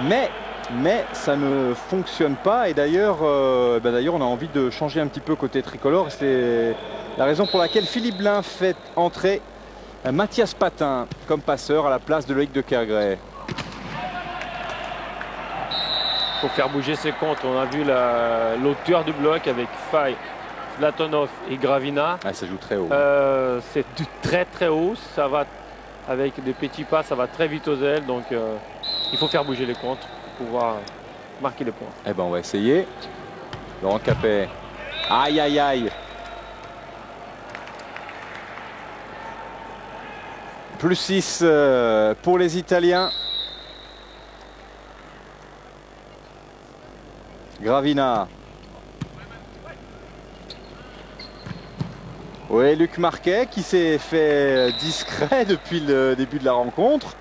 mais ça ne fonctionne pas. Et d'ailleurs, on a envie de changer un petit peu côté tricolore. C'est la raison pour laquelle Philippe Blain fait entrer Mathias Patin comme passeur à la place de Loïc de Kergray. Il faut faire bouger ses comptes. On a vu l'auteur du bloc avec Faye, Zlatanov et Gravina. Ah, ça joue très haut. C'est très très haut. Ça va avec des petits pas, ça va très vite aux ailes. Donc il faut faire bouger les comptes pour pouvoir marquer les points. Eh ben on va essayer. Laurent Capet. Aïe aïe aïe. Plus 6 pour les Italiens. Gravina. Oui, Luc Marquet qui s'est fait discret depuis le début de la rencontre.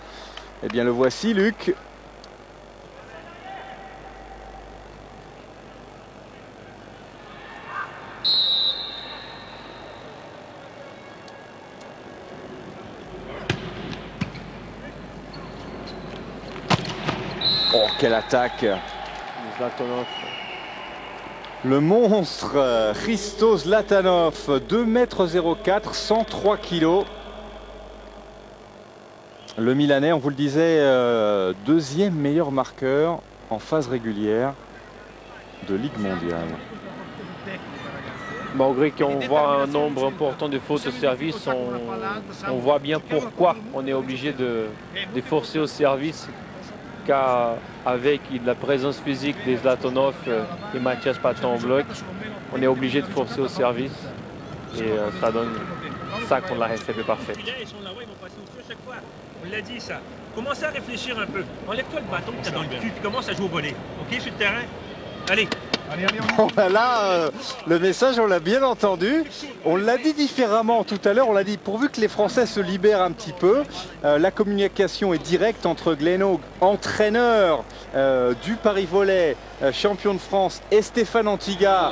Eh bien, le voici, Luc. Oh, quelle attaque! Zlatanov. Le monstre Hristo Zlatanov, 2,04 m, 103 kg. Le Milanais, on vous le disait, deuxième meilleur marqueur en phase régulière de Ligue mondiale. Malgré qu'on voit un nombre important de fautes au service, on voit bien pourquoi on est obligé de forcer au service. Car avec la présence physique des Zlatanov et Mathias Patin en bloc, on est obligé de forcer au service et ça donne ça qu'on la récepte parfait. On l'a dit ça. Commencez à réfléchir un peu. Enlève-toi le bâton que tu as dans le cul et commence à jouer au volley. Ok, sur le terrain? Allez. Bon, là, le message, on l'a bien entendu. On l'a dit différemment tout à l'heure. On l'a dit pourvu que les Français se libèrent un petit peu. La communication est directe entre Glenn Hoag, entraîneur du Paris Volley, champion de France, et Stéphane Antiga,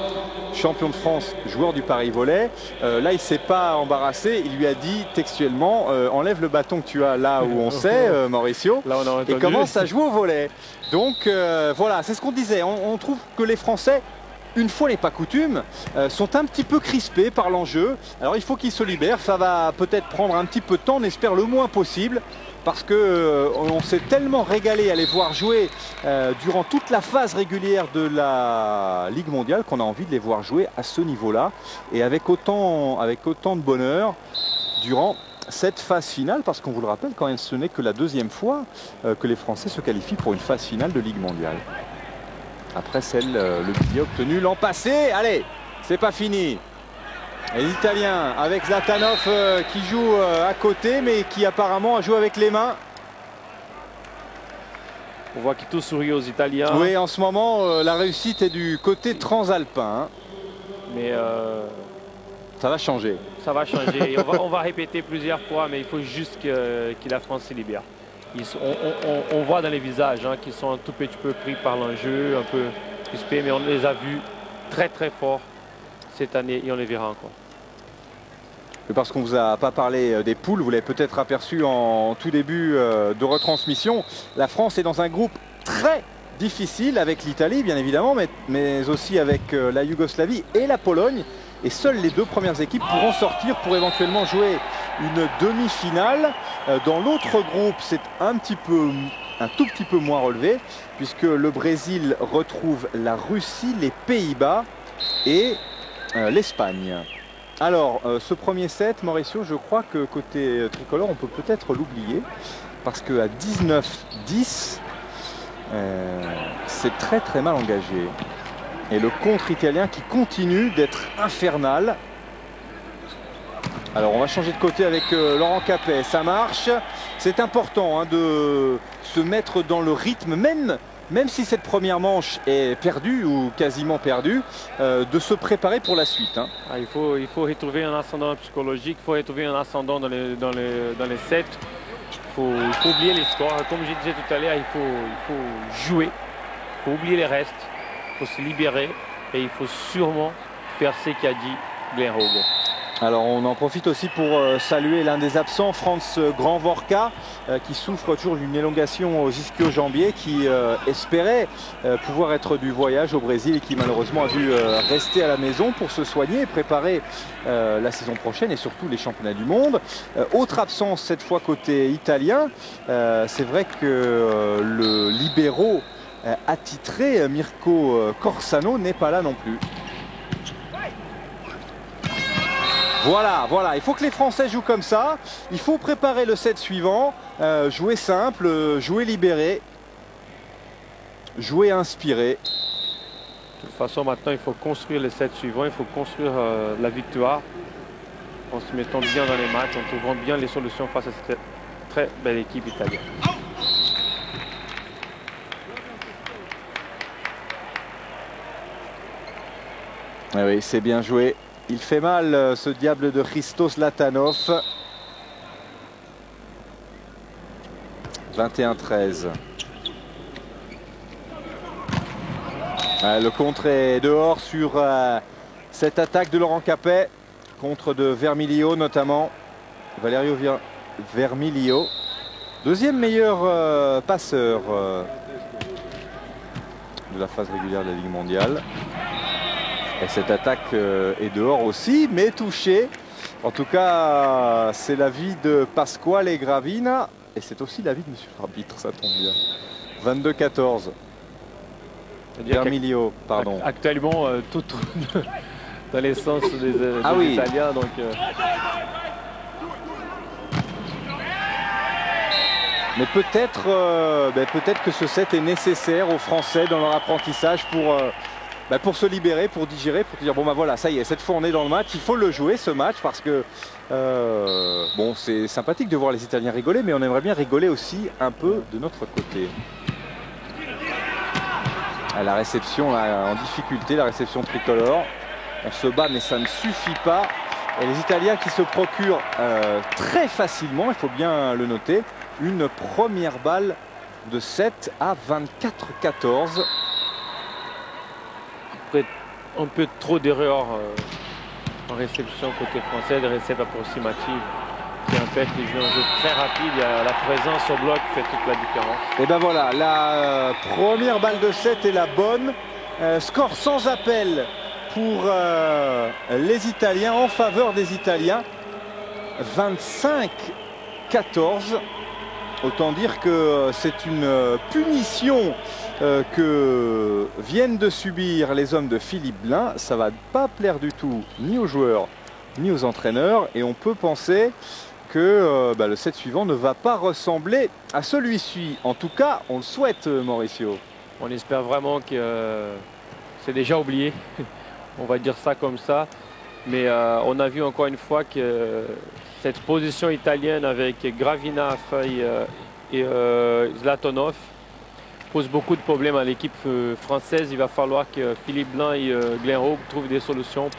champion de France, joueur du Paris Volley. Là, il ne s'est pas embarrassé. Il lui a dit textuellement enlève le bâton que tu as là où on sait, Mauricio, là, et commence à jouer au volley. Donc voilà, c'est ce qu'on disait. On trouve que les Français, une fois n'est pas coutume, sont un petit peu crispés par l'enjeu. Alors il faut qu'ils se libèrent. Ça va peut-être prendre un petit peu de temps, on espère le moins possible. Parce qu'on s'est tellement régalé à les voir jouer durant toute la phase régulière de la Ligue mondiale qu'on a envie de les voir jouer à ce niveau-là. Et avec autant de bonheur durant cette phase finale, parce qu'on vous le rappelle, quand même, ce n'est que la deuxième fois que les Français se qualifient pour une phase finale de Ligue mondiale. Après le billet obtenu l'an passé. Allez, c'est pas fini. Les Italiens avec Zlatanov qui joue à côté, mais qui apparemment a joué avec les mains. On voit qu'il tout sourit aux Italiens. Oui, en ce moment, la réussite est du côté transalpin. Hein. Mais ça va changer. Ça va changer. on va répéter plusieurs fois, mais il faut juste que la France se libère. On voit dans les visages qu'ils sont un tout petit peu pris par l'enjeu, un peu crispés, mais on les a vus très très forts cette année et on les verra encore. Parce qu'on ne vous a pas parlé des poules, vous l'avez peut-être aperçu en tout début de retransmission. La France est dans un groupe très difficile avec l'Italie, bien évidemment, mais aussi avec la Yougoslavie et la Pologne. Et seules les deux premières équipes pourront sortir pour éventuellement jouer une demi-finale. Dans l'autre groupe, c'est un tout petit peu moins relevé, puisque le Brésil retrouve la Russie, les Pays-Bas et l'Espagne. Alors, ce premier set, Mauricio, je crois que côté tricolore, on peut peut-être l'oublier, parce qu'à 19-10, c'est très très mal engagé. Et le contre italien qui continue d'être infernal. Alors on va changer de côté avec Laurent Capet, ça marche. C'est important de se mettre dans le rythme, même si cette première manche est perdue ou quasiment perdue, de se préparer pour la suite. Hein. Il faut retrouver un ascendant psychologique, il faut retrouver un ascendant dans les sets. Il faut oublier l'histoire. Comme je disais tout à l'heure, il faut jouer, il faut oublier les restes. Il faut se libérer et il faut sûrement faire ce qu'a dit Glenn Hoag. Alors on en profite aussi pour saluer l'un des absents, Franz Grandvorka, qui souffre toujours d'une élongation aux ischio-jambiers, qui espérait pouvoir être du voyage au Brésil et qui malheureusement a dû rester à la maison pour se soigner et préparer la saison prochaine et surtout les championnats du monde. Autre absence cette fois côté italien, c'est vrai que le libéro attitré Mirko Corsano n'est pas là non plus. Voilà, il faut que les Français jouent comme ça, il faut préparer le set suivant, jouer simple, jouer libéré, jouer inspiré. De toute façon, maintenant, il faut construire le set suivant, il faut construire la victoire en se mettant bien dans les matchs, en trouvant bien les solutions face à cette très belle équipe italienne. Ah oui, c'est bien joué. Il fait mal ce diable de Christos Latanov. 21-13. Le contre est dehors sur cette attaque de Laurent Capet. Contre de Vermilio notamment. Valerio Vermilio. Deuxième meilleur passeur de la phase régulière de la Ligue mondiale. Et cette attaque est dehors aussi, mais touchée. En tout cas, c'est l'avis de Pasquale Gravina. Et c'est aussi l'avis de monsieur l'arbitre, ça tombe bien. 22-14. Vermilio, pardon. Actuellement, tout tourne dans les sens des oui. Italiens. Donc, Mais peut-être que ce set est nécessaire aux Français dans leur apprentissage pour se libérer, pour digérer, pour dire bon bah voilà, ça y est, cette fois on est dans le match, il faut le jouer ce match parce que bon, c'est sympathique de voir les Italiens rigoler, mais on aimerait bien rigoler aussi un peu de notre côté. À la réception là, en difficulté, la réception tricolore, on se bat mais ça ne suffit pas. Et les Italiens qui se procurent très facilement, il faut bien le noter, une première balle de 7 à 24-14. Un peu trop d'erreurs en réception côté français, des réceptions approximatives qui empêchent de jouer un jeu très rapide. Il y a la présence au bloc qui fait toute la différence. Et ben voilà, la première balle de 7 est la bonne. Score sans appel pour les Italiens, en faveur des Italiens. 25-14. Autant dire que c'est une punition que viennent de subir les hommes de Philippe Blain. Ça ne va pas plaire du tout ni aux joueurs ni aux entraîneurs. Et on peut penser que le set suivant ne va pas ressembler à celui-ci. En tout cas, on le souhaite, Mauricio. On espère vraiment que c'est déjà oublié. On va dire ça comme ça. Mais on a vu encore une fois que cette position italienne avec Gravina et Zlatanov pose beaucoup de problèmes à l'équipe française. Il va falloir que Philippe Blain et Glenn Hogue trouvent des solutions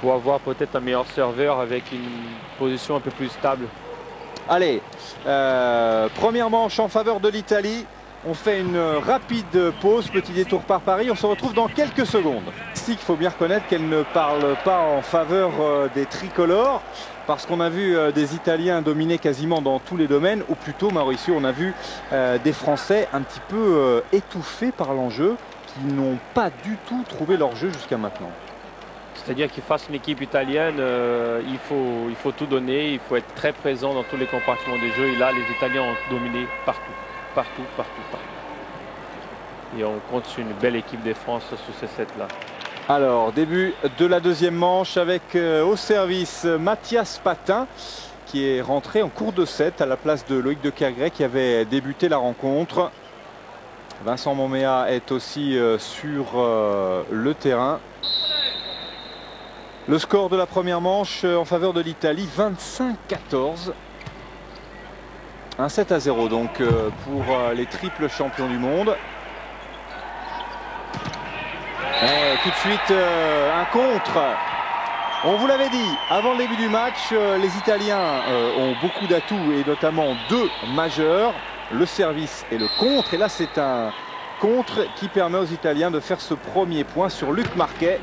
pour avoir peut-être un meilleur serveur avec une position un peu plus stable. Allez, première manche en faveur de l'Italie. On fait une rapide pause, petit détour par Paris. On se retrouve dans quelques secondes. Il faut bien reconnaître qu'elle ne parle pas en faveur des tricolores, parce qu'on a vu des Italiens dominer quasiment dans tous les domaines, ou plutôt, Mauricio, on a vu des Français un petit peu étouffés par l'enjeu, qui n'ont pas du tout trouvé leur jeu jusqu'à maintenant. C'est-à-dire qu'il fasse une équipe italienne, il faut tout donner, il faut être très présent dans tous les compartiments des jeux. Et là, les Italiens ont dominé partout. Et on compte sur une belle équipe de France sur ces sets-là. Alors, début de la deuxième manche avec au service Mathias Patin, qui est rentré en cours de set à la place de Loïc de Kergray qui avait débuté la rencontre. Vincent Moméa est aussi sur le terrain. Le score de la première manche en faveur de l'Italie, 25-14. Un 7-0 donc pour les triples champions du monde. Et tout de suite un contre. On vous l'avait dit, avant le début du match, les Italiens ont beaucoup d'atouts et notamment deux majeurs, le service et le contre. Et là c'est un contre qui permet aux Italiens de faire ce premier point sur Luc Marquet.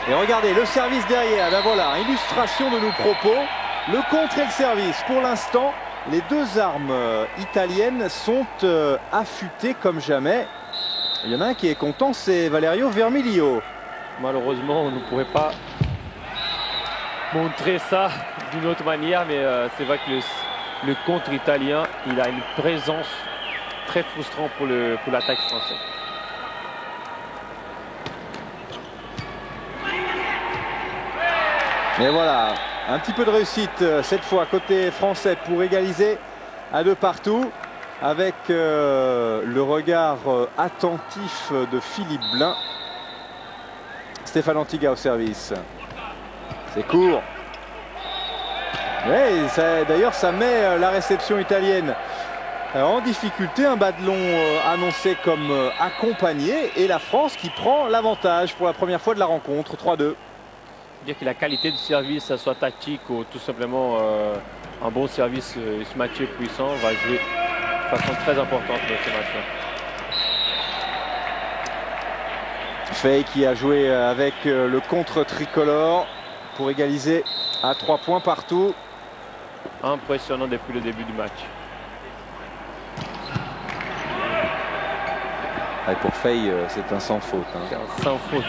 Et regardez le service derrière, ben voilà, illustration de nos propos. Le contre et le service, pour l'instant, les deux armes italiennes sont affûtées comme jamais. Il y en a un qui est content, c'est Valerio Vermiglio. Malheureusement, on ne pourrait pas montrer ça d'une autre manière, mais c'est vrai que le contre italien, il a une présence très frustrante pour l'attaque française. Mais voilà, un petit peu de réussite cette fois côté français pour égaliser à 2 partout avec le regard attentif de Philippe Blain. Stéphane Antiga au service. C'est court. Ouais, d'ailleurs ça met la réception italienne en difficulté. Un bas de long annoncé comme accompagné et la France qui prend l'avantage pour la première fois de la rencontre. 3-2. Dire que la qualité du service, ça soit tactique ou tout simplement un bon service matché puissant, va jouer de façon très importante dans ce match-là. Fay qui a joué avec le contre tricolore pour égaliser à 3 points partout. Impressionnant depuis le début du match. Et pour Fay, c'est un sans faute. Hein. C'est un sans faute.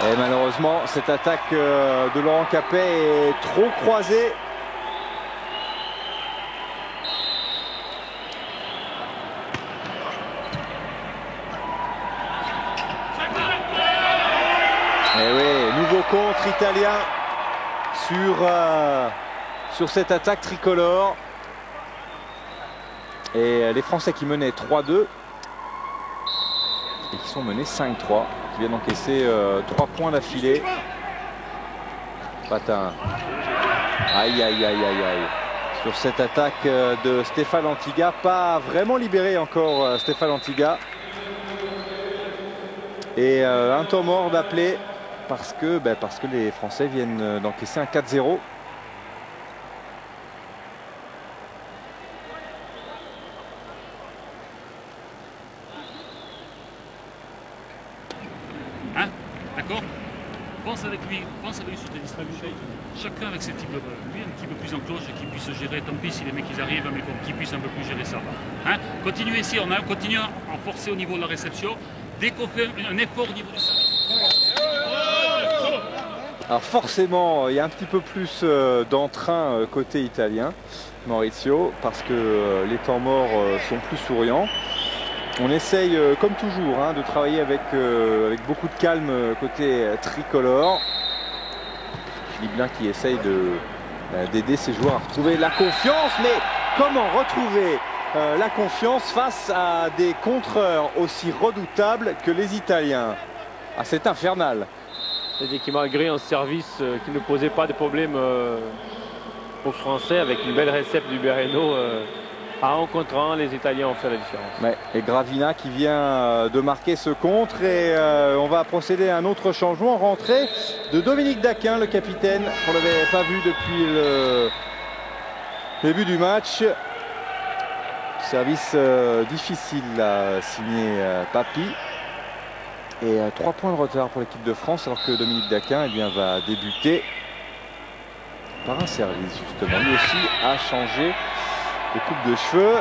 Et malheureusement, cette attaque de Laurent Capet est trop croisée. Et oui, nouveau contre italien sur cette attaque tricolore. Et les Français qui menaient 3-2 et qui sont menés 5-3. Qui viennent encaisser 3 points d'affilée. Patin. Aïe, aïe, aïe, aïe, aïe. Sur cette attaque de Stéphane Antiga. Pas vraiment libéré encore Stéphane Antiga. Et un temps mort d'appeler parce que les Français viennent d'encaisser un 4-0. D'accord? Pense avec lui sur tes distributions. Chacun avec ses types de balles. Lui un petit peu plus en cloche et qui puisse gérer. Tant pis si les mecs ils arrivent, mais qu'il puisse un peu plus gérer ça. Hein? Continuez ici, continue à forcer au niveau de la réception. Dès qu'on fait un effort au niveau du service. Alors forcément, il y a un petit peu plus d'entrain côté italien, Maurizio, parce que les temps morts sont plus souriants. On essaye, comme toujours, de travailler avec beaucoup de calme côté tricolore. Philippe Blain qui essaye d'aider ses joueurs à retrouver la confiance. Mais comment retrouver la confiance face à des contreurs aussi redoutables que les Italiens? Ah, c'est infernal. C'est-à-dire que malgré un service qui ne posait pas de problème aux Français, avec une belle récepte du Bereno, à 1 contre 1, les Italiens ont fait la différence. Ouais, et Gravina qui vient de marquer ce contre. Et on va procéder à un autre changement. Rentrée de Dominique Daquin, le capitaine, qu'on n'avait pas vu depuis le début du match. Service difficile à signer Papy. Et 3 points de retard pour l'équipe de France, alors que Dominique Daquin va débuter par un service, justement. Lui aussi a changé de coupe de cheveux.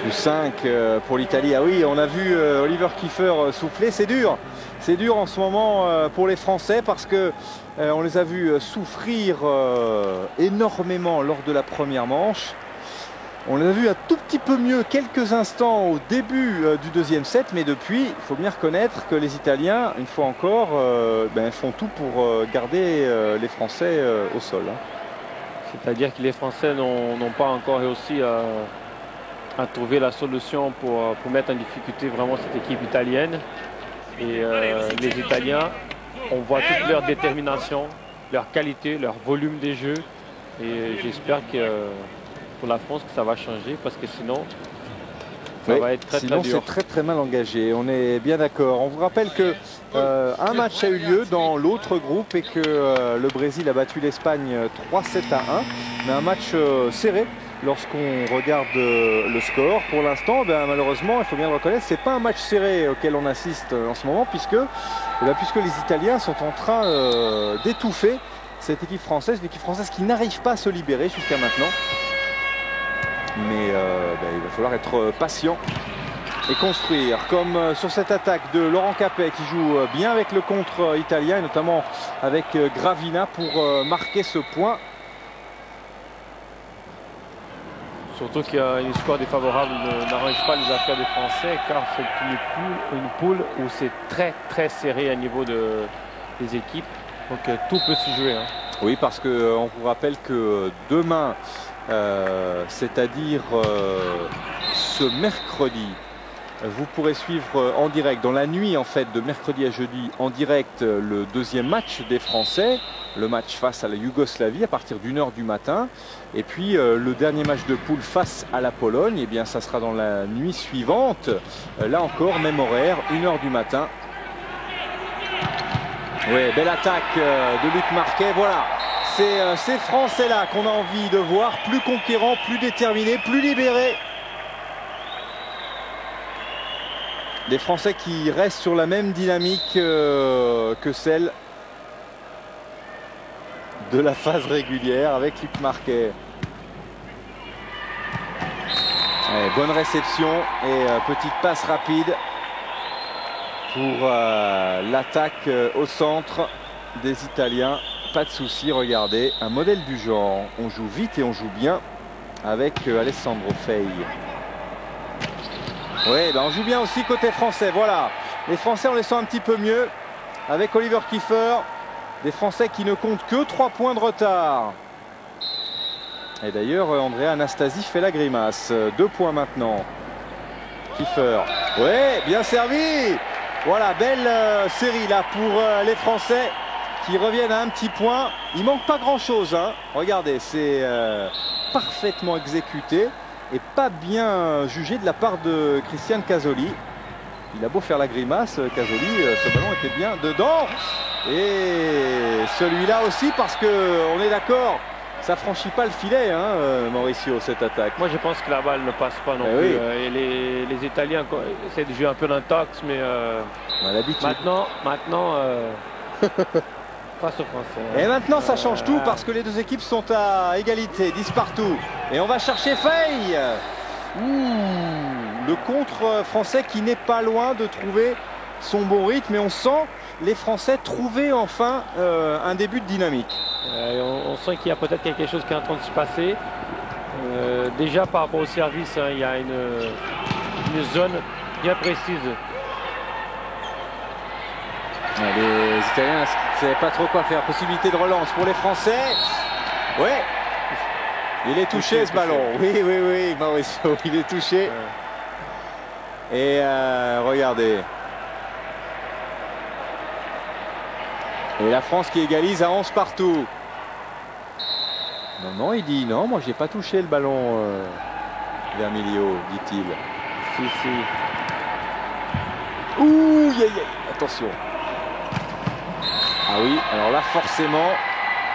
Plus 5 pour l'Italie. Ah oui, on a vu Oliver Kiefer souffler. C'est dur. C'est dur en ce moment pour les Français parce que on les a vus souffrir énormément lors de la première manche. On les a vus un tout petit peu mieux quelques instants au début du deuxième set, mais depuis, il faut bien reconnaître que les Italiens, une fois encore, font tout pour garder les Français au sol. C'est-à-dire que les Français n'ont pas encore réussi à trouver la solution pour mettre en difficulté vraiment cette équipe italienne. Et les Italiens, on voit toute leur détermination, leur qualité, leur volume des jeux. Et j'espère que pour la France que ça va changer, parce que sinon ça va être très dur. Sinon c'est très très mal engagé, on est bien d'accord. On vous rappelle que un match a eu lieu dans l'autre groupe et que le Brésil a battu l'Espagne 3-7-1, mais un match serré lorsqu'on regarde le score. Pour l'instant, malheureusement, il faut bien le reconnaître, c'est pas un match serré auquel on assiste en ce moment, puisque les Italiens sont en train d'étouffer cette équipe française, une équipe française qui n'arrive pas à se libérer jusqu'à maintenant. Mais il va falloir être patient et construire, comme sur cette attaque de Laurent Capet qui joue bien avec le contre italien, et notamment avec Gravina pour marquer ce point. Surtout qu'il y a une score défavorable n'arrange pas les affaires des Français, car c'est une poule où c'est très serré à niveau des équipes. Donc tout peut se jouer. Hein. Oui, parce qu'on vous rappelle que demain, c'est-à-dire ce mercredi, vous pourrez suivre en direct, dans la nuit en fait de mercredi à jeudi, en direct le deuxième match des Français, le match face à la Yougoslavie à partir d'1h du matin. Et puis le dernier match de poule face à la Pologne, eh bien ça sera dans la nuit suivante. Là encore, même horaire, 1h du matin. Oui, belle attaque de Luc Marquet, voilà. C'est ces Français-là qu'on a envie de voir, plus conquérants, plus déterminés, plus libérés. Des Français qui restent sur la même dynamique que celle de la phase régulière avec Luc Marquet. Allez, bonne réception et petite passe rapide pour l'attaque au centre des Italiens. Pas de souci, regardez, un modèle du genre. On joue vite et on joue bien avec Alessandro Fei. Oui, on joue bien aussi côté français, voilà. Les Français, on les sent un petit peu mieux avec Oliver Kiefer. Des Français qui ne comptent que 3 points de retard. Et d'ailleurs, Andrea Anastasi fait la grimace. 2 points maintenant. Kiefer. Ouais, bien servi. Voilà, belle série là pour les Français qui reviennent à un petit point. Il manque pas grand-chose, hein. Regardez, c'est parfaitement exécuté et pas bien jugé de la part de Christian Casoli. Il a beau faire la grimace, Casoli, ce ballon était bien dedans. Et celui-là aussi, parce qu'on est d'accord, ça franchit pas le filet, hein, Mauricio, cette attaque. Moi je pense que la balle ne passe pas non plus. Oui. Et les Italiens essaient de jouer un peu l'intox, mais maintenant face aux Français. Hein. Et maintenant ça change tout parce que les deux équipes sont à égalité, 10 partout. Et on va chercher Fei. Le contre français qui n'est pas loin de trouver son bon rythme. Et on sent les Français trouver enfin un début de dynamique. On sent qu'il y a peut-être quelque chose qui est en train de se passer. Déjà par rapport au service, hein, il y a une zone bien précise. Les Italiens ne savaient pas trop quoi faire. Possibilité de relance pour les Français. Ouais. Il est touché ce ballon. Oui, Mauricio, il est touché. Ouais. Et regardez. Et la France qui égalise à 11 partout. Non, il dit non, moi j'ai pas touché le ballon Vermilio, dit-il. Si. Ouh, attention. Ah oui, alors là forcément,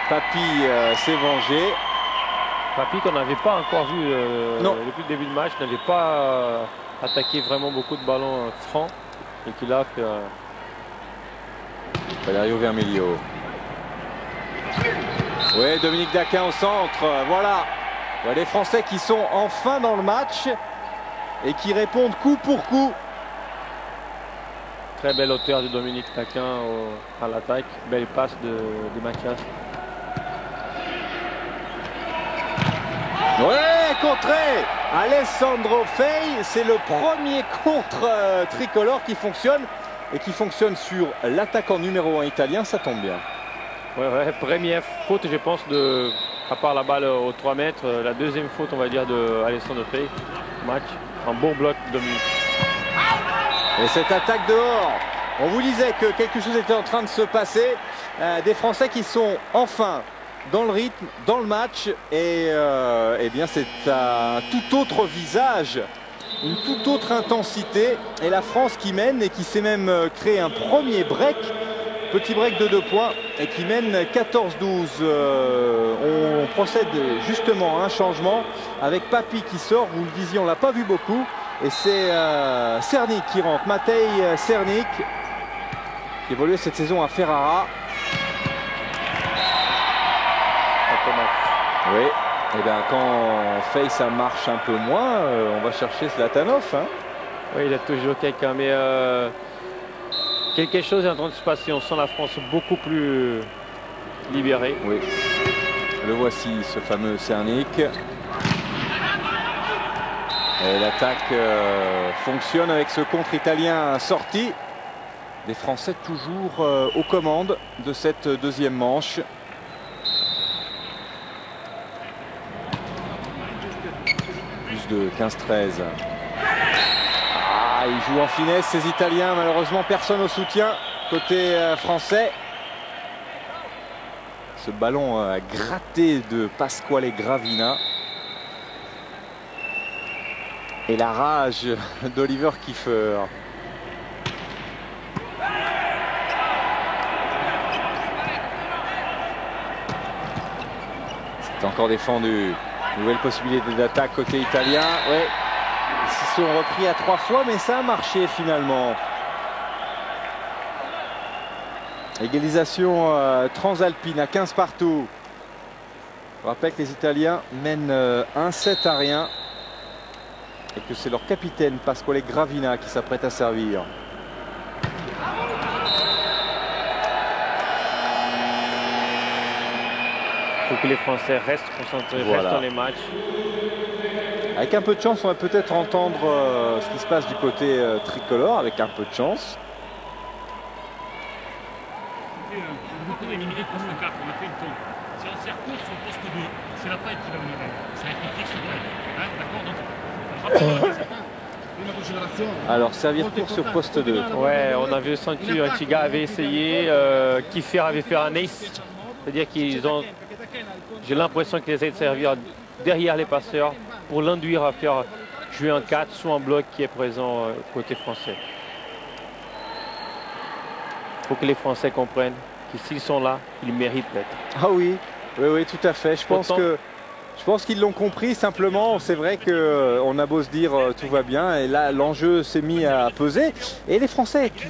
Papy s'est vengé. Papy qu'on n'avait pas encore vu depuis le début de match, n'avait pas attaqué vraiment beaucoup de ballons francs et qu'il a fait... Valerio Vermilio. Oui, Dominique Daquin au centre, voilà. Les Français qui sont enfin dans le match et qui répondent coup pour coup. Très belle hauteur de Dominique Daquin à l'attaque. Belle passe de Mathias. Ouais, contré. Alessandro Fei, c'est le premier contre tricolore qui fonctionne et qui fonctionne sur l'attaquant numéro 1 italien, ça tombe bien. Ouais, première faute, je pense, à part la balle aux 3 mètres, la deuxième faute, on va dire, de Alessandro Fei. Match, un bon bloc de Dominique. Et cette attaque dehors, on vous disait que quelque chose était en train de se passer. Des Français qui sont enfin dans le rythme, dans le match. Et eh bien c'est un tout autre visage, une toute autre intensité. Et la France qui mène et qui s'est même créé un premier break Petit break de 2 points et qui mène 14-12. On procède justement à un changement avec Papi qui sort. Vous le disiez, on ne l'a pas vu beaucoup. Et c'est Cernik qui rentre. Matej Cernik qui évolue cette saison à Ferrara. Oui, et bien quand Fey ça marche un peu moins, on va chercher Zlatanov. Hein. Oui, il a toujours quelqu'un, mais quelque chose est en train de se passer. On sent la France beaucoup plus libérée. Oui, le voici, ce fameux Cernik. Et l'attaque fonctionne avec ce contre italien sorti. Des Français toujours aux commandes de cette deuxième manche. Plus de 15-13. Ah, ils jouent en finesse ces Italiens. Malheureusement, personne au soutien côté français. Ce ballon gratté de Pasquale Gravina. Et la rage d'Oliver Kiefer. C'est encore défendu. Nouvelle possibilité d'attaque côté italien. Ouais. Ils se sont repris à 3 fois, mais ça a marché finalement. Égalisation transalpine à 15 partout. Je rappelle que les Italiens mènent 1-7 à rien. Et que c'est leur capitaine Pasquale Gravina qui s'apprête à servir. Il faut que les Français restent concentrés, Voilà. restent dans les matchs. Avec un peu de chance, on va peut-être entendre ce qui se passe du côté tricolore, avec un peu de chance. Vous pouvez éliminer poste 4, on a fait le tour. Si on sert court sur le poste 2, c'est la paille qui va venir. Ça va être fixe paille. Hein, d'accord. Donc, Alors, servir court sur poste 2. Ouais, on avait senti un petit gars avait essayé, Kiefer avait fait un ace. C'est-à-dire qu'ils ont, j'ai l'impression qu'ils essaient de servir derrière les passeurs pour l'induire à faire jouer un 4 sous un bloc qui est présent côté français. Il faut que les Français comprennent que s'ils sont là, ils méritent d'être. Ah oui, oui, oui, tout à fait. Je pense qu'ils l'ont compris. Simplement, c'est vrai qu'on a beau se dire tout va bien. Et là, l'enjeu s'est mis à peser. Et les Français qui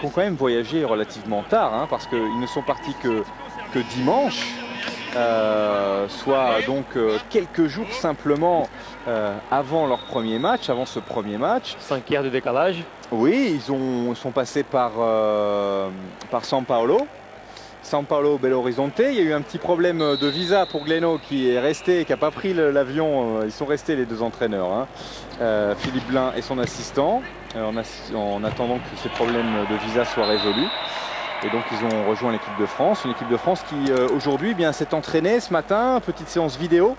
ont quand même voyagé relativement tard, hein, parce qu'ils ne sont partis que dimanche. Soit donc quelques jours simplement avant leur premier match, avant ce premier match. 5 heures de décalage. Oui, ils sont passés par São Paulo, Belo Horizonte. Il y a eu un petit problème de visa pour Gleno qui est resté, qui n'a pas pris l'avion. Ils sont restés les deux entraîneurs, hein. Philippe Blin et son assistant, en attendant que ces problèmes de visa soient résolus. Et donc ils ont rejoint l'équipe de France, une équipe de France qui aujourd'hui s'est entraînée ce matin, petite séance vidéo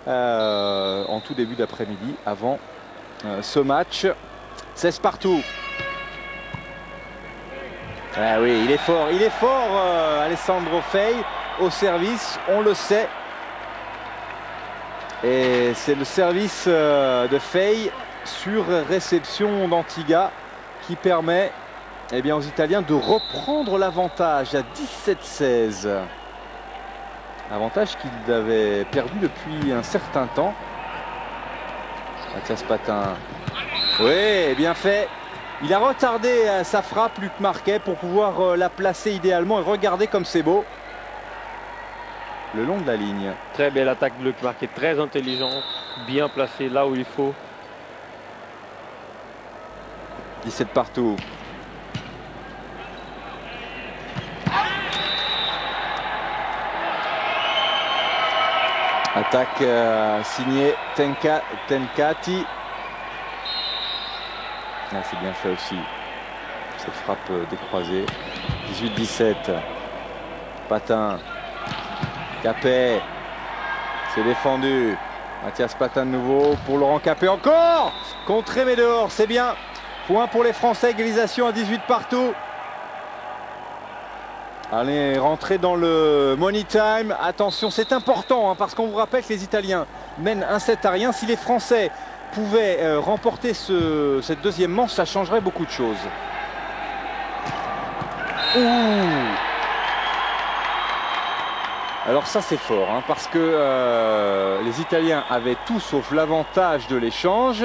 en tout début d'après-midi avant ce match. 16 partout. Ah oui, il est fort Alessandro Fey au service, on le sait. Et c'est le service de Fey sur réception d'Antiga qui permet aux Italiens de reprendre l'avantage à 17-16. Avantage qu'ils avaient perdu depuis un certain temps. Mathias Patin. Oui, bien fait. Il a retardé sa frappe, Luc Marquet, pour pouvoir la placer idéalement. Et regardez comme c'est beau. Le long de la ligne. Très belle attaque de Luc Marquet, très intelligente, bien placée là où il faut. 17 partout. Attaque signée Tenkati. Ah, c'est bien fait aussi. Cette frappe décroisée. 18-17. Patin. Capet. C'est défendu. Mathias Patin de nouveau pour Laurent Capet encore. Contré mais dehors, c'est bien. Point pour les Français, égalisation à 18 partout. Allez, rentrer dans le money time. Attention, c'est important hein, parce qu'on vous rappelle que les Italiens mènent 1-7 à rien. Si les Français pouvaient remporter cette deuxième manche, ça changerait beaucoup de choses. Ouh. Alors ça c'est fort, hein, parce que les Italiens avaient tout sauf l'avantage de l'échange.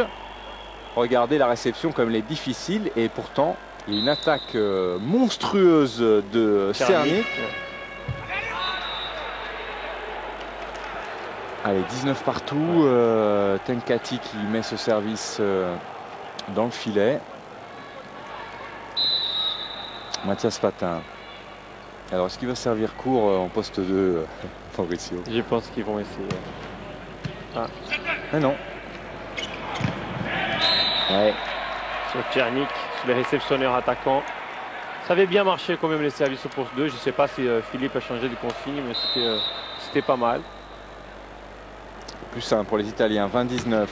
Regardez la réception comme elle est difficile et pourtant il y a une attaque monstrueuse de Černík. Allez, 19 partout, Tenkati qui met ce service dans le filet. Mathias Patin. Alors, est-ce qu'il va servir court en poste 2, Mauricio? Je pense qu'ils vont essayer. Ah. Mais non. Ouais. Sur Černík, sur les réceptionneurs attaquants. Ça avait bien marché quand même les services au poste 2. Je ne sais pas si Philippe a changé de consigne, mais c'était pas mal. Plus simple pour les Italiens, 20-19.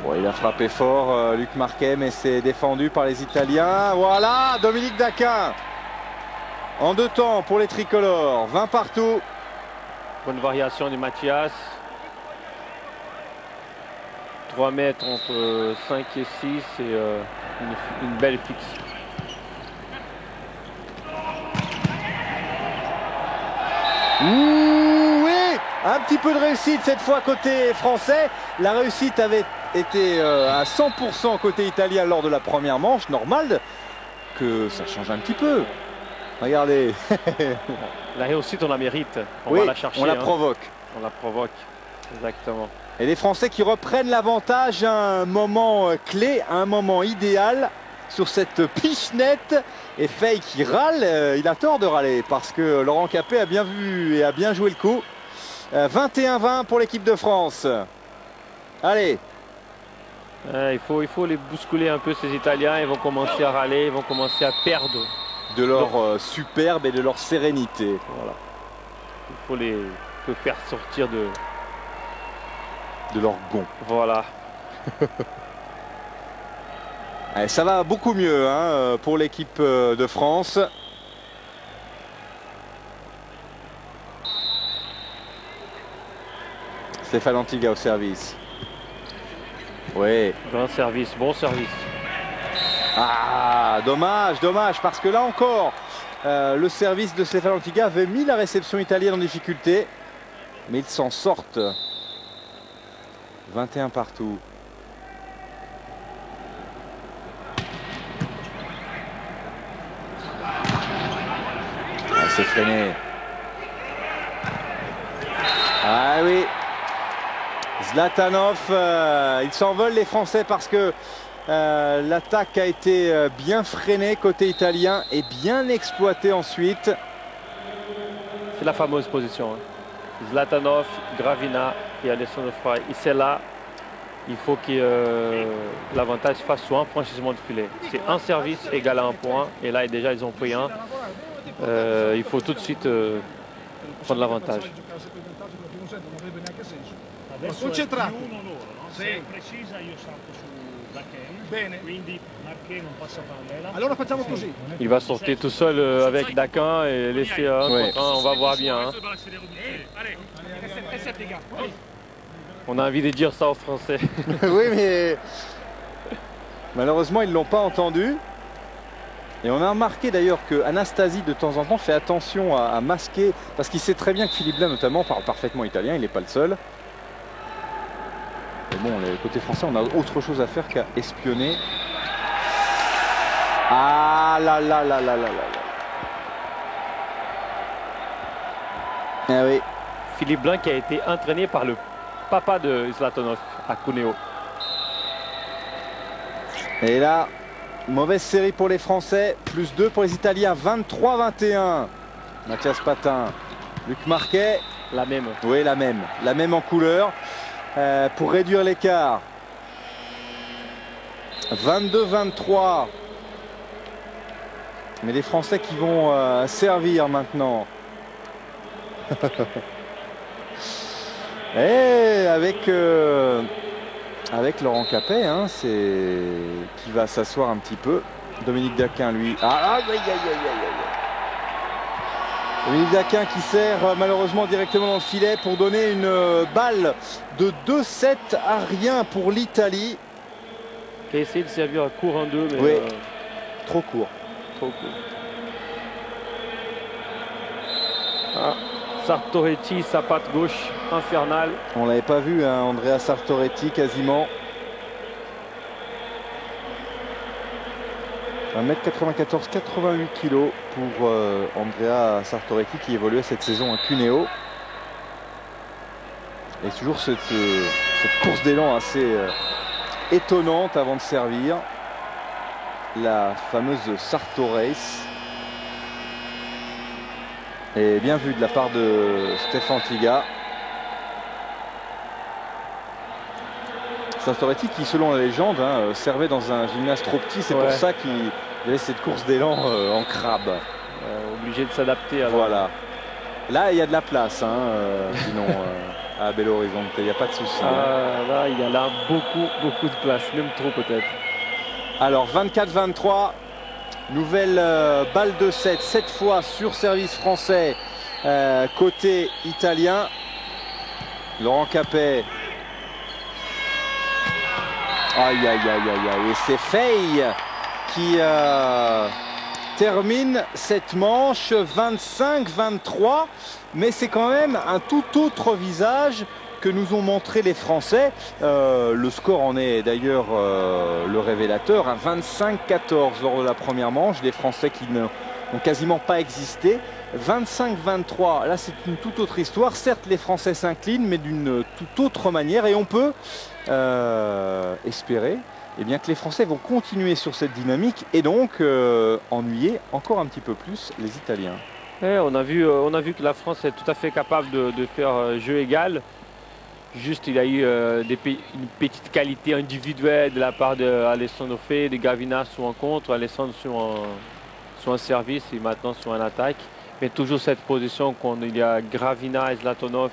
Bon, il a frappé fort, Luc Marquet, mais c'est défendu par les Italiens. Voilà, Dominique Daquin. En 2 temps pour les tricolores, 20 partout. Bonne variation de Mathias. 3 mètres entre 5 et 6 et une belle fixe. Ouh, oui, un petit peu de réussite cette fois côté français. La réussite avait été à 100% côté italien lors de la première manche. Normal que ça change un petit peu. Regardez. La réussite, on la mérite. On oui, va la chercher. On la provoque. On la provoque, exactement. Et les Français qui reprennent l'avantage à un moment clé, à un moment idéal sur cette pichenette. Et Fay qui râle, il a tort de râler parce que Laurent Capet a bien vu et a bien joué le coup. 21-20 pour l'équipe de France. Allez. Il faut les bousculer un peu ces Italiens. Ils vont commencer à râler, ils vont commencer à perdre. De leur superbe et de leur sérénité. Voilà. Il faut les faire sortir de leur gond. Voilà. Allez, ça va beaucoup mieux hein, pour l'équipe de France. Stéphane Antiga au service. Oui. Bon service, bon service. Ah, dommage, dommage, parce que là encore, le service de Stéphane Antiga avait mis la réception italienne en difficulté. Mais ils s'en sortent. 21 partout. Ah, c'est freiné. Ah oui. Zlatanov, ils s'envolent les Français parce que l'attaque a été bien freinée côté italien et bien exploitée ensuite. C'est la fameuse position. Hein. Zlatanov, Gravina et Alessandro Frey. Et c'est là, il faut que l'avantage fasse soit un franchissement de filet. C'est un service égal à un point. Et là, déjà, ils ont pris un. Il faut tout de suite prendre l'avantage. Concentrato. Se è precisa io salto su Daquin. Bene. Quindi Marquet non passa parallela. Allora facciamo così. Il va sortir tout seul avec Daquin et laisser un contre un. On va voir bien. Hein. On a envie de dire ça aux Français. Oui, mais malheureusement, ils ne l'ont pas entendu. Et on a remarqué d'ailleurs que Anastasie, de temps en temps, fait attention à masquer, parce qu'il sait très bien que Philippe Blain, notamment, parle parfaitement italien, il n'est pas le seul. Mais bon, côté français, on a autre chose à faire qu'à espionner. Ah là là là là là là. Ah oui. Philippe Blain qui a été entraîné par le papa de Zlatanov à Cuneo. Et là, mauvaise série pour les Français, plus 2 pour les Italiens, 23-21. Mathias Patin, Luc Marquet. La même. Oui, la même en couleur. Pour réduire l'écart. 22-23. Mais les Français qui vont servir maintenant. Et avec Laurent Capet, hein, qui va s'asseoir un petit peu. Dominique Daquin, lui. Ah, aïe, aïe, aïe, aïe, aïe. Dominique Daquin qui sert malheureusement directement dans le filet pour donner une balle de 2-7 à rien pour l'Italie. Qui a essayé de servir à court 1-2, mais oui. Trop court. Trop court. Ah, Sartoretti, sa patte gauche infernale. On l'avait pas vu, hein, Andrea Sartoretti quasiment. 1m94, 88 kg pour Andrea Sartoretti qui évoluait cette saison à Cuneo. Et toujours cette course d'élan assez étonnante avant de servir. La fameuse Sarto Race. Et bien vu de la part de Stéphane Tiga. Sartoretti qui, selon la légende, hein, servait dans un gymnase trop petit. C'est pour ça qu'il avait cette course d'élan en crabe. Obligé de s'adapter. Voilà. Là, il y a de la place, hein, sinon, à Belo Horizonte. Il n'y a pas de souci. Là, il y a là beaucoup de place, même trop peut-être. Alors, 24-23. Nouvelle balle de 7, cette fois sur service français côté italien. Laurent Capet. Aïe aïe aïe aïe aïe. Et c'est Fey qui termine cette manche 25-23. Mais c'est quand même un tout autre visage que nous ont montré les Français. Le score en est d'ailleurs le révélateur, hein, 25-14 lors de la première manche. Les Français qui n'ont quasiment pas existé. 25-23, là c'est une toute autre histoire. Certes, les Français s'inclinent, mais d'une toute autre manière. Et on peut espérer bien, que les Français vont continuer sur cette dynamique et donc ennuyer encore un petit peu plus les Italiens. Et on a vu que la France est tout à fait capable de faire jeu égal. Juste, il y a eu une petite qualité individuelle de la part d'Alessandro Fey, de Gravina sur un contre, Alessandro sur un service et maintenant sur une attaque. Mais toujours cette position quand il y a Gravina et Zlatonov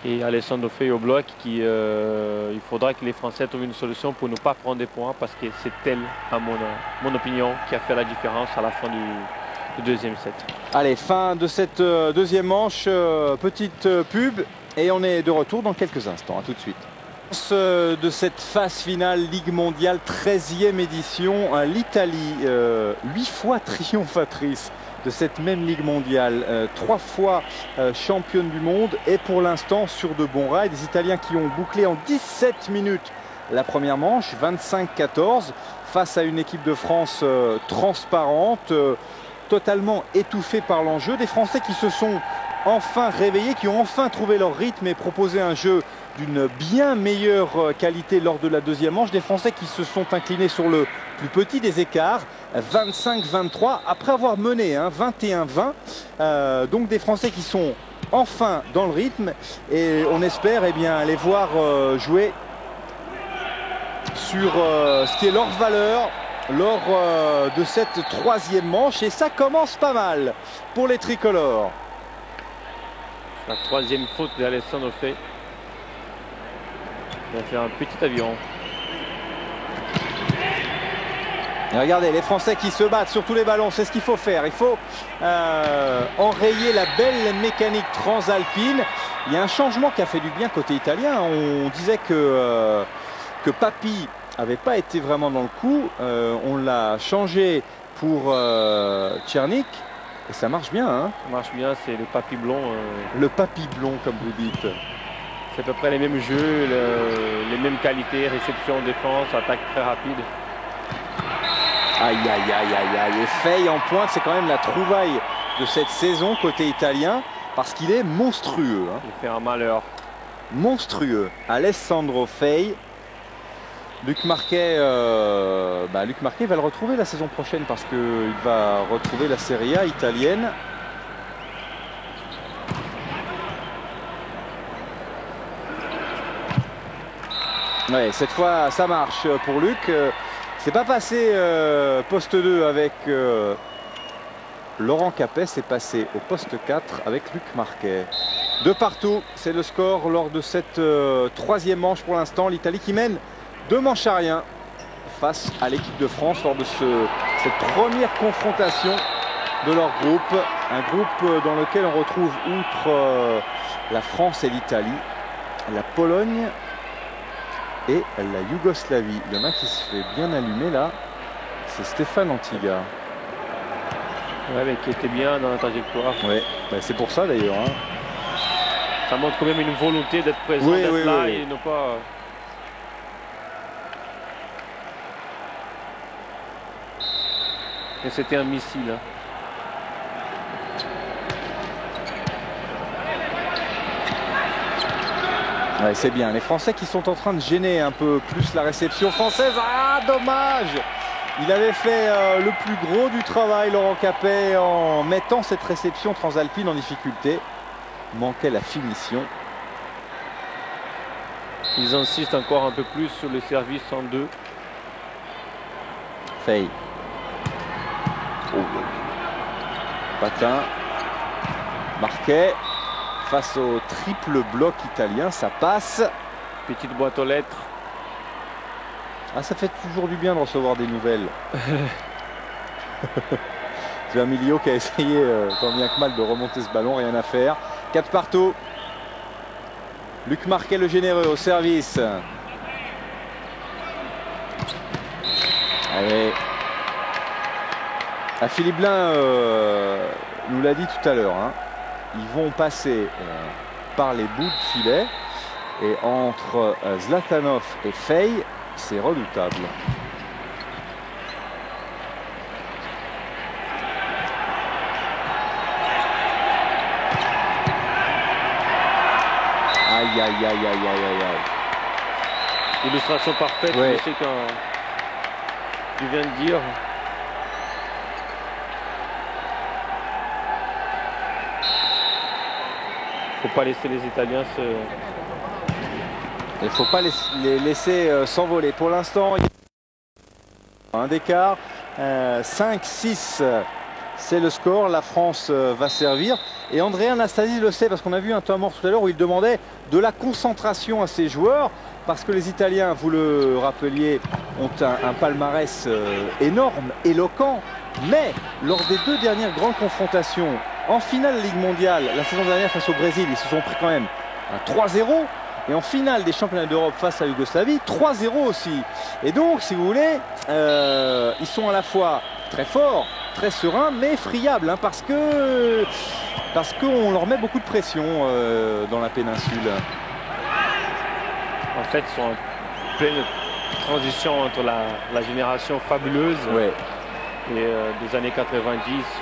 et Alessandro Fey au bloc, il faudra que les Français trouvent une solution pour ne pas prendre des points parce que c'est elle, à mon opinion, qui a fait la différence à la fin du deuxième set. Allez, fin de cette deuxième manche, petite pub. Et on est de retour dans quelques instants, à tout de suite. De cette phase finale Ligue mondiale, 13e édition, l'Italie, 8 fois triomphatrice de cette même Ligue mondiale, 3 fois championne du monde et pour l'instant sur de bons rails. Des Italiens qui ont bouclé en 17 minutes la première manche, 25-14, face à une équipe de France transparente, totalement étouffée par l'enjeu. Des Français qui se sont enfin réveillés, qui ont enfin trouvé leur rythme et proposé un jeu d'une bien meilleure qualité lors de la deuxième manche. Des Français qui se sont inclinés sur le plus petit des écarts, 25-23, après avoir mené 21-20. Donc des Français qui sont enfin dans le rythme et on espère les voir jouer sur ce qui est leur valeur lors de cette troisième manche. Et ça commence pas mal pour les tricolores. La troisième faute d'Alessandro Fey. Il va faire un petit avion. Et regardez les Français qui se battent sur tous les ballons, c'est ce qu'il faut faire. Il faut enrayer la belle mécanique transalpine. Il y a un changement qui a fait du bien côté italien. On disait que Papi n'avait pas été vraiment dans le coup. On l'a changé pour Tchernik. Et ça marche bien, hein. Ça marche bien, c'est le papy blond. Le papy blond, comme vous dites. C'est à peu près les mêmes jeux, les mêmes qualités, réception, défense, attaque très rapide. Aïe, aïe, aïe, aïe, aïe. Et Fey en pointe, c'est quand même la trouvaille de cette saison côté italien, parce qu'il est monstrueux. Hein. Il fait un malheur. Monstrueux. Alessandro Fey. Luc Marquet va le retrouver la saison prochaine parce qu'il va retrouver la Serie A italienne. Ouais, cette fois ça marche pour Luc. C'est pas passé poste 2 avec Laurent Capet, c'est passé au poste 4 avec Luc Marquet. De partout, c'est le score lors de cette troisième manche pour l'instant. L'Italie qui mène 2 manches à rien face à l'équipe de France lors de cette première confrontation de leur groupe. Un groupe dans lequel on retrouve, outre la France et l'Italie, la Pologne et la Yougoslavie. Il y en a qui se fait bien allumer là, c'est Stéphane Antiga. Ouais, mais qui était bien dans la trajectoire. Ouais, bah, c'est pour ça d'ailleurs. Hein. Ça montre quand même une volonté d'être présent, Oui, d'être oui, là oui. et ne pas... Et c'était un missile. Hein. Ouais, c'est bien. Les Français qui sont en train de gêner un peu plus la réception française. Ah, dommage! Il avait fait le plus gros du travail, Laurent Capet, en mettant cette réception transalpine en difficulté. Il manquait la finition. Ils insistent encore un peu plus sur le service en 2. Fey. Oh. Patin. Marquet. Face au triple bloc italien, ça passe. Petite boîte aux lettres. Ah, ça fait toujours du bien de recevoir des nouvelles. C'est un Emilio qui a essayé tant bien que mal de remonter ce ballon, rien à faire. 4 partout. Luc Marquet le généreux au service. Allez. Ah, Philippe Blain nous l'a dit tout à l'heure. Hein. Ils vont passer par les bouts de filet. Et entre Zlatanov et Fey, c'est redoutable. Aïe, aïe, aïe, aïe, aïe, aïe, aïe. Illustration parfaite, Ouais. je sais quand tu viens de dire. Faut pas laisser les Italiens se... Il ne faut pas les laisser s'envoler. Pour l'instant, il y a un d'écart. 5-6, c'est le score. La France va servir. Et André Anastasis le sait parce qu'on a vu un temps mort tout à l'heure où il demandait de la concentration à ses joueurs. Parce que les Italiens, vous le rappeliez, ont un palmarès énorme, éloquent. Mais lors des 2 dernières grandes confrontations, en finale Ligue mondiale, la saison dernière face au Brésil, ils se sont pris quand même un 3-0. Et en finale des championnats d'Europe face à Yougoslavie, 3-0 aussi. Et donc, si vous voulez, ils sont à la fois très forts, très sereins, mais friables. Hein, parce qu'on leur met beaucoup de pression dans la péninsule. En fait, ils sont en pleine transition entre la génération fabuleuse Ouais. et des années 90,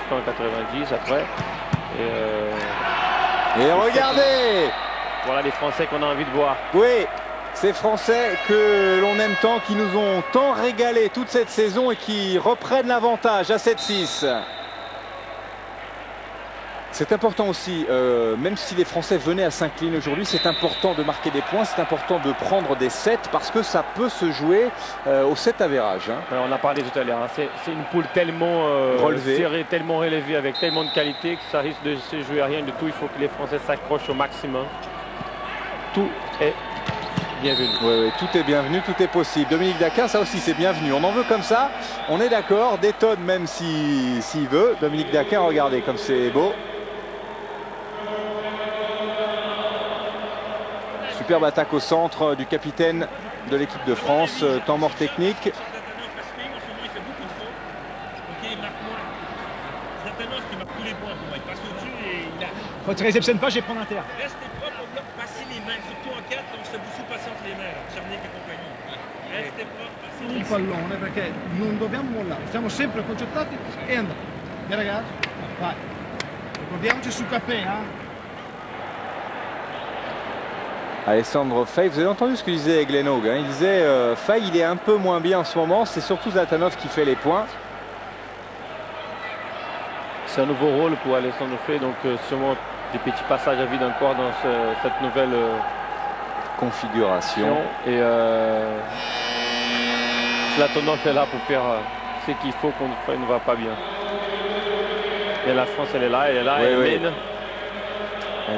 fin 90 après. Et regardez! Voilà les Français qu'on a envie de voir. Oui, ces Français que l'on aime tant, qui nous ont tant régalé toute cette saison et qui reprennent l'avantage à 7-6. C'est important aussi, même si les Français venaient à s'incliner aujourd'hui, c'est important de marquer des points, c'est important de prendre des sets parce que ça peut se jouer au set avérage. Hein. On a parlé tout à l'heure, hein. C'est une poule tellement serrée, tellement relevée, avec tellement de qualité que ça risque de se jouer à rien du tout. Il faut que les Français s'accrochent au maximum. Tout est bienvenu. Oui, oui, tout est bienvenu, tout est possible. Dominique Daquin, ça aussi c'est bienvenu. On en veut comme ça, on est d'accord. Détonne même s'il veut. Dominique Daquin, regardez comme c'est beau. Superbe attaque au centre du capitaine de l'équipe de France. Temps mort technique. Quand tu réceptionnes pas, je vais prendre un terre. Restez propre au bloc, passez les mains, surtout en 4, on se vous passante les mains, Cernic et compagnie. Restez propre, passez les Il pallone perché non dobbiamo mollare, stiamo sempre concentrati e andiamo. E ragazzi, vai. Ricordiamoci su Capet, hein. Alessandro Fey, vous avez entendu ce que disait Glenn Haug, hein. Il disait Fey il est un peu moins bien en ce moment, c'est surtout Zlatanov qui fait les points. C'est un nouveau rôle pour Alessandro Fey, donc sûrement des petits passages à vide encore dans cette nouvelle configuration. Et Zlatanov est là pour faire ce qu'il faut quand il ne va pas bien. Et la France, elle est là, elle mène.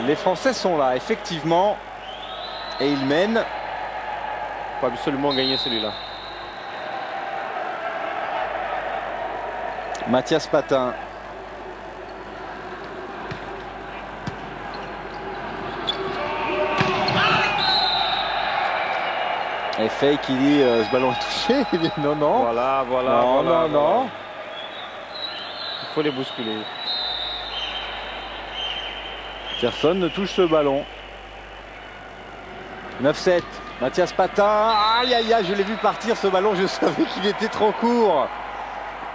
Les Français sont là, effectivement. Et ils mènent. Il faut absolument gagner celui-là. Mathias Patin. Et Fey qui dit ce ballon est touché. Il dit non, non. Voilà. Non. Il faut les bousculer. Personne ne touche ce ballon. 9-7. Mathias Patin. Aïe aïe aïe, je l'ai vu partir ce ballon, je savais qu'il était trop court.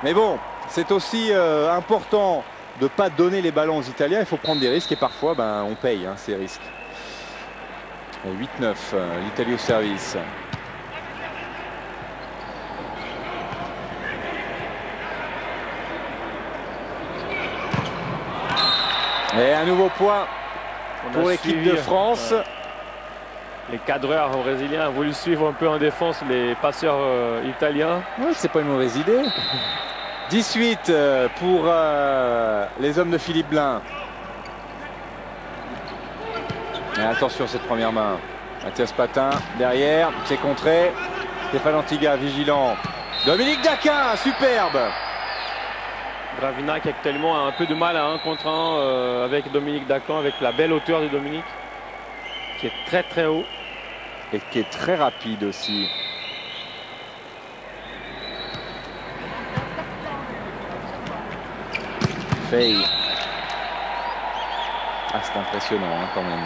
Mais bon, c'est aussi important de ne pas donner les ballons aux Italiens. Il faut prendre des risques et parfois on paye ces risques. 8-9, l'Italie au service. Et un nouveau point pour l'équipe de France. Les cadreurs brésiliens ont voulu suivre un peu en défense les passeurs italiens. Ouais, c'est pas une mauvaise idée. 18 pour les hommes de Philippe Blain. Et attention cette première main. Mathias Patin derrière, c'est contré. Stéphane Antiga vigilant. Dominique Daquin, superbe. Gravina qui actuellement a un peu de mal à 1 contre 1 avec Dominique Daquin, avec la belle hauteur de Dominique, qui est très très haut. Et qui est très rapide aussi. Faye. Ah, c'est impressionnant quand même.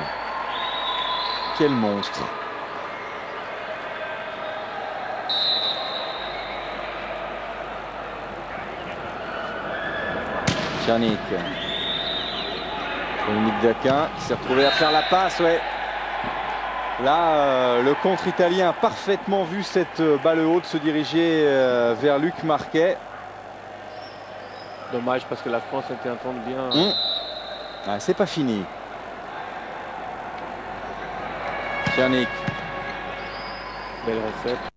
Quel monstre. Tchernik. Dominique Daquin qui s'est retrouvé à faire la passe, ouais. Là, le contre italien a parfaitement vu cette balle haute se diriger vers Luc Marquet. Dommage parce que la France était en train de bien. Ah, c'est pas fini. Tchernik. Belle recette.